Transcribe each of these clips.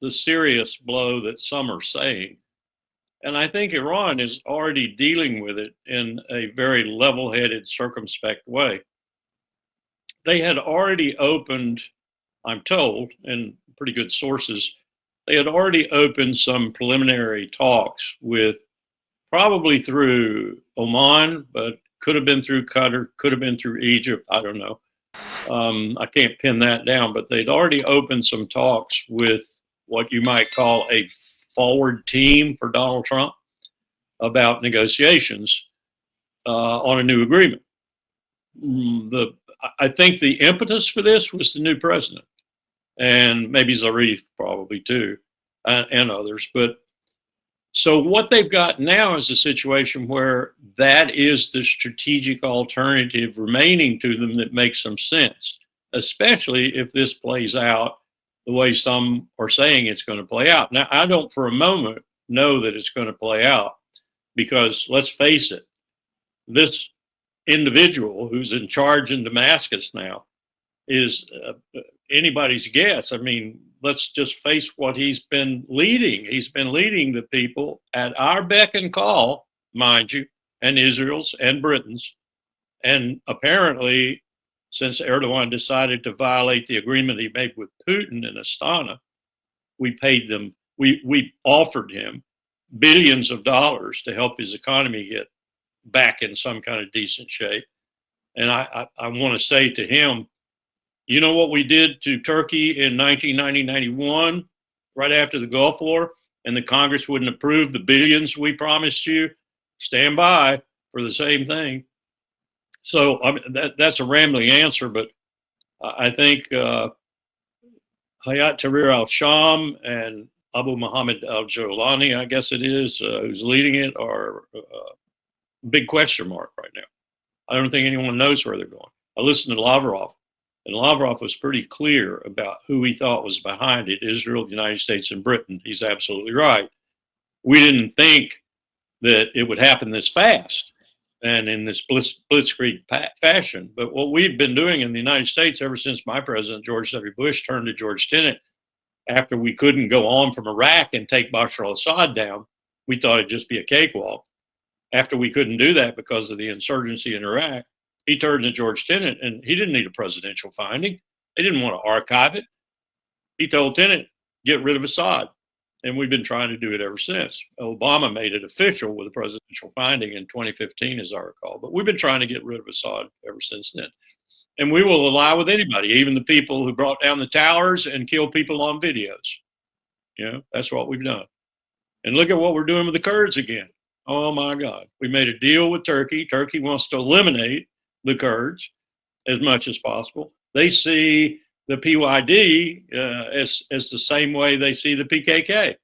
the serious blow that some are saying. And I think Iran is already dealing with it in a very level-headed, circumspect way. They had already opened, I'm told, and pretty good sources, they had already opened some preliminary talks with, probably through Oman, but could have been through Qatar, could have been through Egypt, I don't know. I can't pin that down, but they'd already opened some talks with what you might call a forward team for Donald Trump about negotiations on a new agreement. I think the impetus for this was the new president, and maybe Zarif probably too, and others. But so what they've got now is a situation where that is the strategic alternative remaining to them that makes some sense, especially if this plays out the way some are saying it's going to play out. Now, I don't for a moment know that it's going to play out, because let's face it, this individual who's in charge in Damascus now is anybody's guess. I mean, let's just face what he's been leading. He's been leading the people at our beck and call, mind you, and Israel's and Britain's. And apparently, since Erdogan decided to violate the agreement he made with Putin in Astana, we paid them, we offered him billions of dollars to help his economy get back in some kind of decent shape. And I want to say to him, you know what we did to Turkey in 1990-91, right after the Gulf War, and the Congress wouldn't approve the billions we promised you? Stand by for the same thing. So I mean, that's a rambling answer, but I think Hayat Tahrir al-Sham and Abu Muhammad al-Jawlani, I guess it is, who's leading it, are a big question mark right now. I don't think anyone knows where they're going. I listened to Lavrov, and Lavrov was pretty clear about who he thought was behind it: Israel, the United States, and Britain. He's absolutely right. We didn't think that it would happen this fast and in this blitzkrieg fashion. But what we've been doing in the United States ever since my president, George W. Bush, turned to George Tenet after we couldn't go on from Iraq and take Bashar al-Assad down, we thought it'd just be a cakewalk. After we couldn't do that because of the insurgency in Iraq, he turned to George Tenet, and he didn't need a presidential finding. They didn't want to archive it. He told Tenet, get rid of Assad. And we've been trying to do it ever since. Obama made it official with a presidential finding in 2015, as I recall. But we've been trying to get rid of Assad ever since then. And we will ally with anybody, even the people who brought down the towers and killed people on videos. You know, that's what we've done. And look at what we're doing with the Kurds again. Oh, my God. We made a deal with Turkey. Turkey wants to eliminate the Kurds as much as possible. They see the PYD as the same way they see the PKK.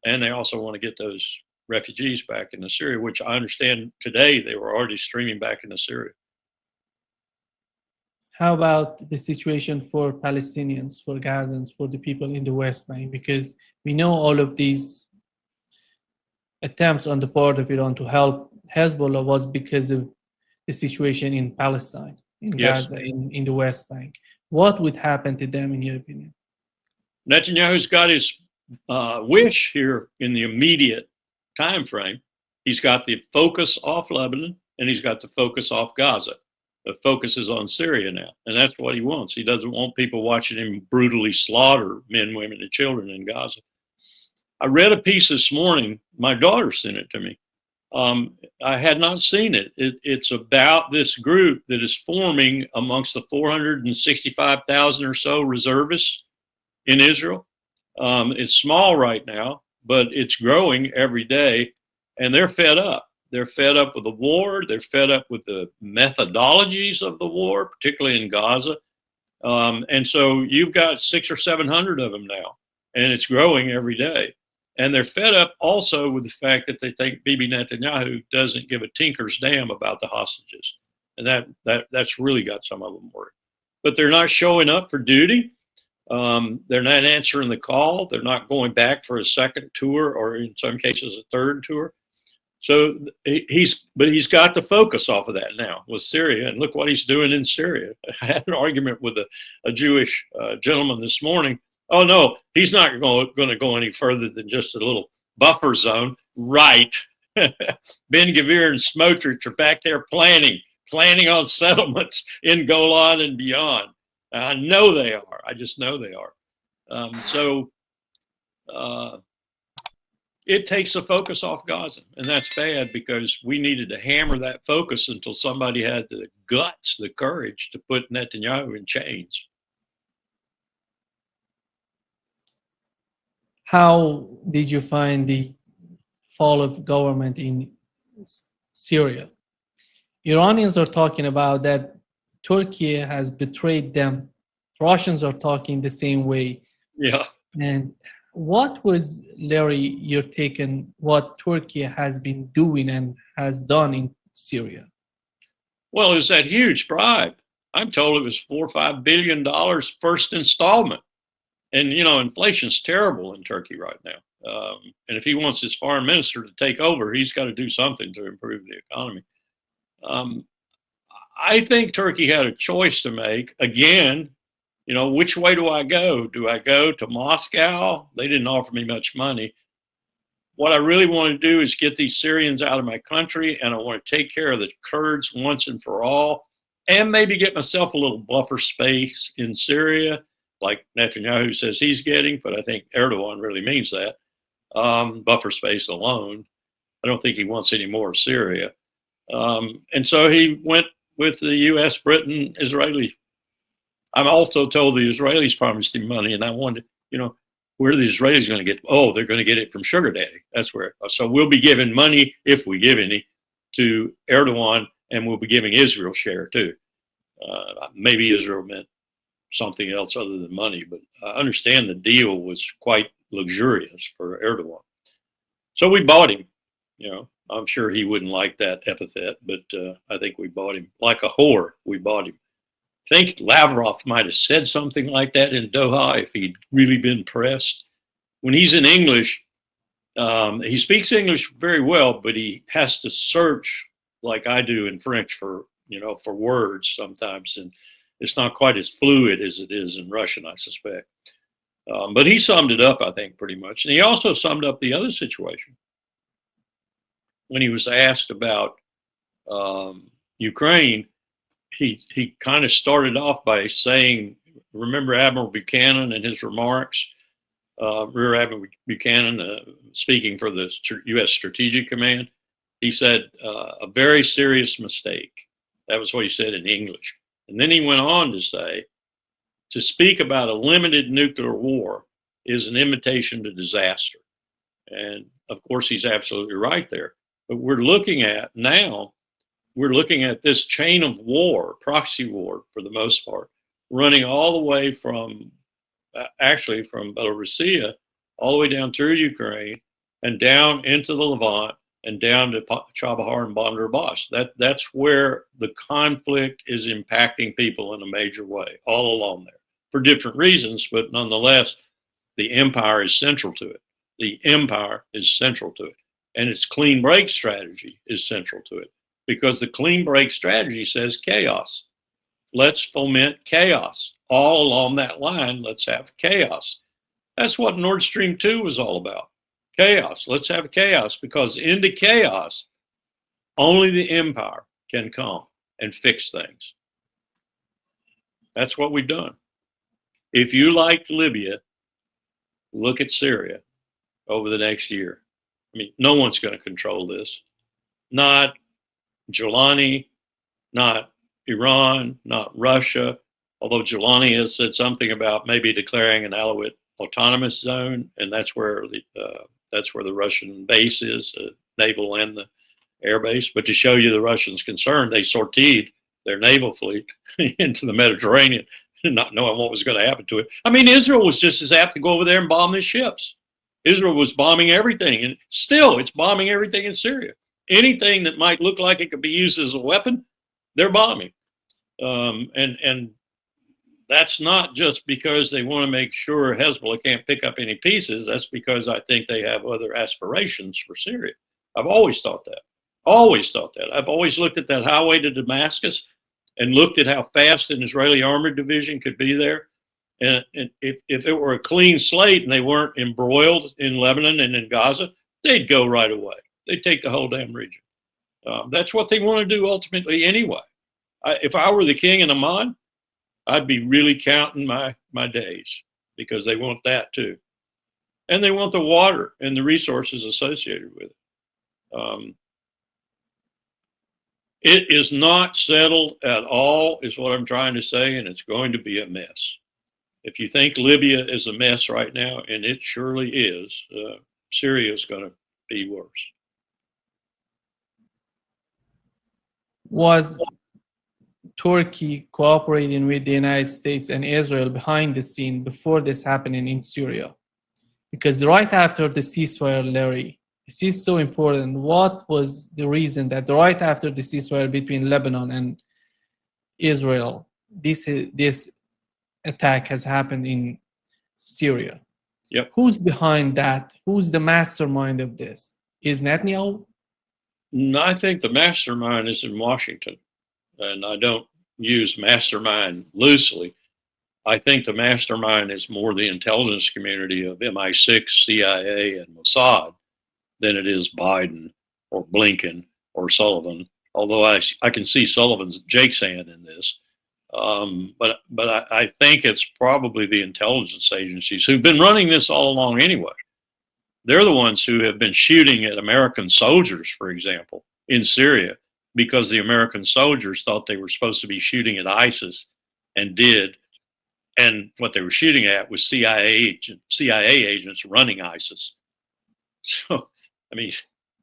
And they also want to get those refugees back into Syria, which I understand today they were already streaming back into Syria. How about the situation for Palestinians, for Gazans, for the people in the West Bank? Because we know all of these attempts on the part of Iran to help Hezbollah was because of the situation in Palestine, in Gaza, in the West Bank. What would happen to them, in your opinion? Netanyahu's got his wish here in the immediate time frame. He's got the focus off Lebanon, and he's got the focus off Gaza. The focus is on Syria now, and that's what he wants. He doesn't want people watching him brutally slaughter men, women, and children in Gaza. I read a piece this morning. My daughter sent it to me. I had not seen it. It's about this group that is forming amongst the 465,000 or so reservists in Israel. It's small right now, but it's growing every day, and they're fed up. They're fed up with the war. They're fed up with the methodologies of the war, particularly in Gaza. And so you've got 600 or 700 of them now, and it's growing every day. And they're fed up also with the fact that they think Bibi Netanyahu doesn't give a tinker's damn about the hostages. And that's really got some of them worried. But they're not showing up for duty. They're not answering the call. They're not going back for a second tour, or in some cases a third tour. So he's got the focus off of that now with Syria, and look what he's doing in Syria. I had an argument with a Jewish gentleman this morning Oh no, he's not going to go any further than just a little buffer zone. Right. Ben Gavir and Smotrich are back there planning on settlements in Golan and beyond. I know they are. I just know they are. So it takes the focus off Gaza, and that's bad because we needed to hammer that focus until somebody had the guts, the courage to put Netanyahu in chains. How did you find the fall of government in Syria? Iranians are talking about that Turkey has betrayed them. Russians are talking the same way. Yeah. And what was, Larry, your take on what Turkey has been doing and has done in Syria? Well, it was that huge bribe. I'm told it was $4 or $5 billion first installment. And, you know, inflation's terrible in Turkey right now. And if he wants his foreign minister to take over, he's got to do something to improve the economy. I think Turkey had a choice to make. Again, you know, which way do I go? Do I go to Moscow? They didn't offer me much money. What I really want to do is get these Syrians out of my country, and I want to take care of the Kurds once and for all, and maybe get myself a little buffer space in Syria, like Netanyahu says he's getting, but I think Erdogan really means that. Buffer space alone. I don't think he wants any more of Syria. And so he went with the U.S., Britain, Israeli. I'm also told the Israelis promised him money, and I wanted, you know, where are the Israelis going to get? Oh, they're going to get it from Sugar Daddy. That's where. So we'll be giving money, if we give any, to Erdogan, and we'll be giving Israel share too. Maybe Israel meant something else other than money, but I understand the deal was quite luxurious for Erdogan. So we bought him. You know, I'm sure he wouldn't like that epithet, but I think we bought him like a whore. We bought him. I think Lavrov might have said something like that in Doha if he'd really been pressed. When he's in English, he speaks English very well, but he has to search like I do in French for, you know, for words sometimes, and it's not quite as fluid as it is in Russian, I suspect. But he summed it up, I think, pretty much. And he also summed up the other situation. When he was asked about Ukraine, he kind of started off by saying, remember Admiral Buchanan and his remarks? Rear Admiral Buchanan, speaking for the U.S. Strategic Command, he said, a very serious mistake. That was what he said in English. And then he went on to say, to speak about a limited nuclear war is an invitation to disaster. And of course, he's absolutely right there. But we're looking at this chain of war, proxy war for the most part, running all the way from, actually from Belarusia, all the way down through Ukraine and down into the Levant and down to Chabahar and Bandar Abbas. That's where the conflict is impacting people in a major way, all along there, for different reasons, but nonetheless, the empire is central to it. The empire is central to it. And its clean break strategy is central to it, because the clean break strategy says chaos. Let's foment chaos. All along that line, let's have chaos. That's what Nord Stream 2 was all about. Chaos. Let's have chaos, because into chaos, only the empire can come and fix things. That's what we've done. If you liked Libya, look at Syria over the next year. I mean, no one's going to control this. Not Jelani, not Iran, not Russia, although Jelani has said something about maybe declaring an Alawite autonomous zone, and that's where the Russian base is, naval and the air base. But to show you the Russians' concern, they sortied their naval fleet into the Mediterranean, not knowing what was going to happen to it. I mean, Israel was just as apt to go over there and bomb the ships. Israel was bombing everything, and still it's bombing everything in Syria. Anything that might look like it could be used as a weapon, they're bombing. And that's not just because they want to make sure Hezbollah can't pick up any pieces. That's because I think they have other aspirations for Syria. I've always thought that. Always thought that. I've always looked at that highway to Damascus and looked at how fast an Israeli armored division could be there. And if it were a clean slate and they weren't embroiled in Lebanon and in Gaza, they'd go right away. They'd take the whole damn region. That's what they want to do ultimately anyway. If I were the king in Amman, I'd be really counting my days, because they want that too. And they want the water and the resources associated with it. It is not settled at all, is what I'm trying to say, and it's going to be a mess. If you think Libya is a mess right now, and it surely is, Syria is going to be worse. Was Turkey cooperating with the United States and Israel behind the scene before this happening in Syria? Because right after the ceasefire, Larry, this is so important. What was the reason that right after the ceasefire between Lebanon and Israel, this attack has happened in Syria? Yep. Who's behind that? Who's the mastermind of this? Is Netanyahu? I think the mastermind is in Washington, and I don't use mastermind loosely. I think the mastermind is more the intelligence community of MI6, CIA, and Mossad than it is Biden or Blinken or Sullivan. Although I can see Jake's hand in this, but I think it's probably the intelligence agencies who've been running this all along anyway. They're the ones who have been shooting at American soldiers, for example, in Syria, because the American soldiers thought they were supposed to be shooting at ISIS, and did. And what they were shooting at was CIA agents running ISIS. So, I mean,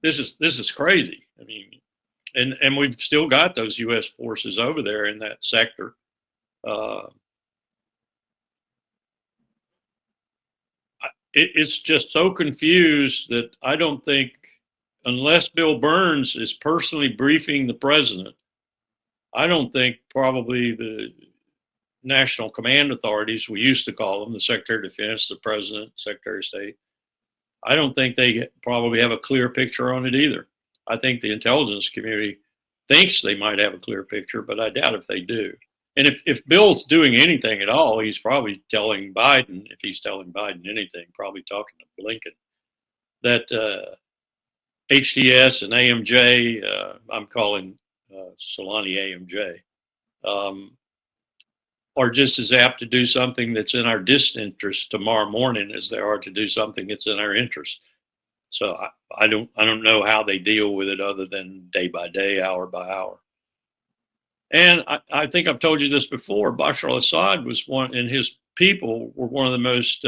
this is crazy. I mean, and we've still got those U.S. forces over there in that sector. It's just so confused that I don't think, unless Bill Burns is personally briefing the president, I don't think probably the national command authorities, we used to call them, the Secretary of Defense, the President, Secretary of State, I don't think they probably have a clear picture on it either. I think the intelligence community thinks they might have a clear picture, but I doubt if they do. And if Bill's doing anything at all, he's probably telling Biden, if he's telling Biden anything, probably talking to Blinken, that HTS and AMJ, I'm calling Solani AMJ, are just as apt to do something that's in our disinterest tomorrow morning as they are to do something that's in our interest. So I don't know how they deal with it other than day by day, hour by hour. And I think I've told you this before. Bashar al-Assad was one, and his people were one of the most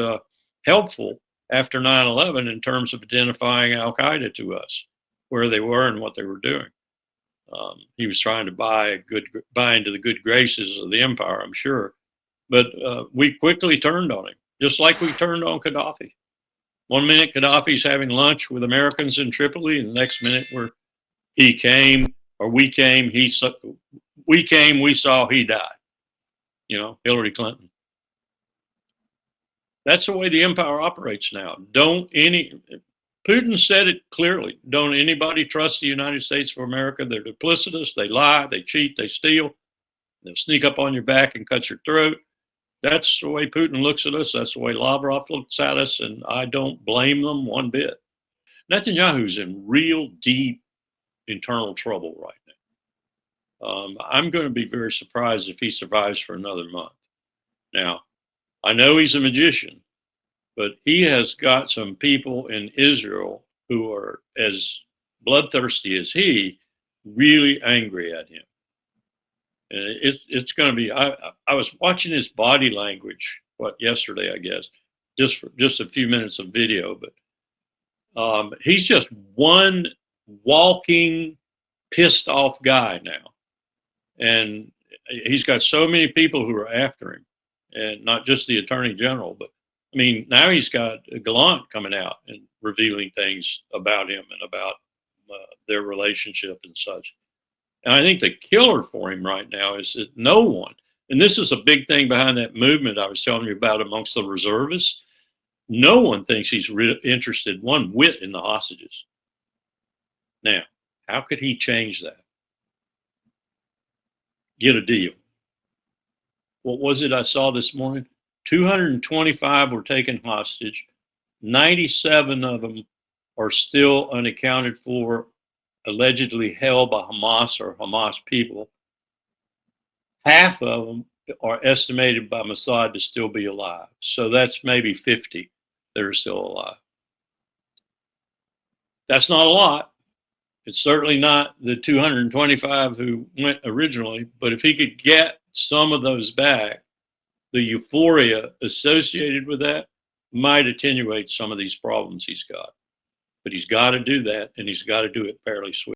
helpful after 9/11 in terms of identifying al-Qaeda to us, where they were and what they were doing. He was trying to buy into the good graces of the empire, I'm sure. But we quickly turned on him, just like we turned on Gaddafi. One minute Gaddafi's having lunch with Americans in Tripoli, and the next minute we came, we saw he died. You know, Hillary Clinton. That's the way the empire operates now. Putin said it clearly. Don't anybody trust the United States of America. They're duplicitous. They lie. They cheat. They steal. They'll sneak up on your back and cut your throat. That's the way Putin looks at us. That's the way Lavrov looks at us. And I don't blame them one bit. Netanyahu's in real deep internal trouble right now. I'm going to be very surprised if he survives for another month. Now, I know he's a magician, but he has got some people in Israel who are as bloodthirsty as he, really angry at him. And it's going to be, I was watching his body language, yesterday, I guess, just a few minutes of video, but he's just one walking pissed off guy now. And he's got so many people who are after him, and not just the attorney general, but I mean, now he's got Gallant coming out and revealing things about him and about their relationship and such. And I think the killer for him right now is that no one, and this is a big thing behind that movement I was telling you about amongst the reservists, no one thinks he's interested one whit in the hostages. Now, how could he change that? Get a deal. What was it I saw this morning? 225 were taken hostage. 97 of them are still unaccounted for, allegedly held by Hamas or Hamas people. Half of them are estimated by Mossad to still be alive. So that's maybe 50 that are still alive. That's not a lot. It's certainly not the 225 who went originally, but if he could get some of those back, the euphoria associated with that might attenuate some of these problems he's got. But he's got to do that, and he's got to do it fairly swiftly.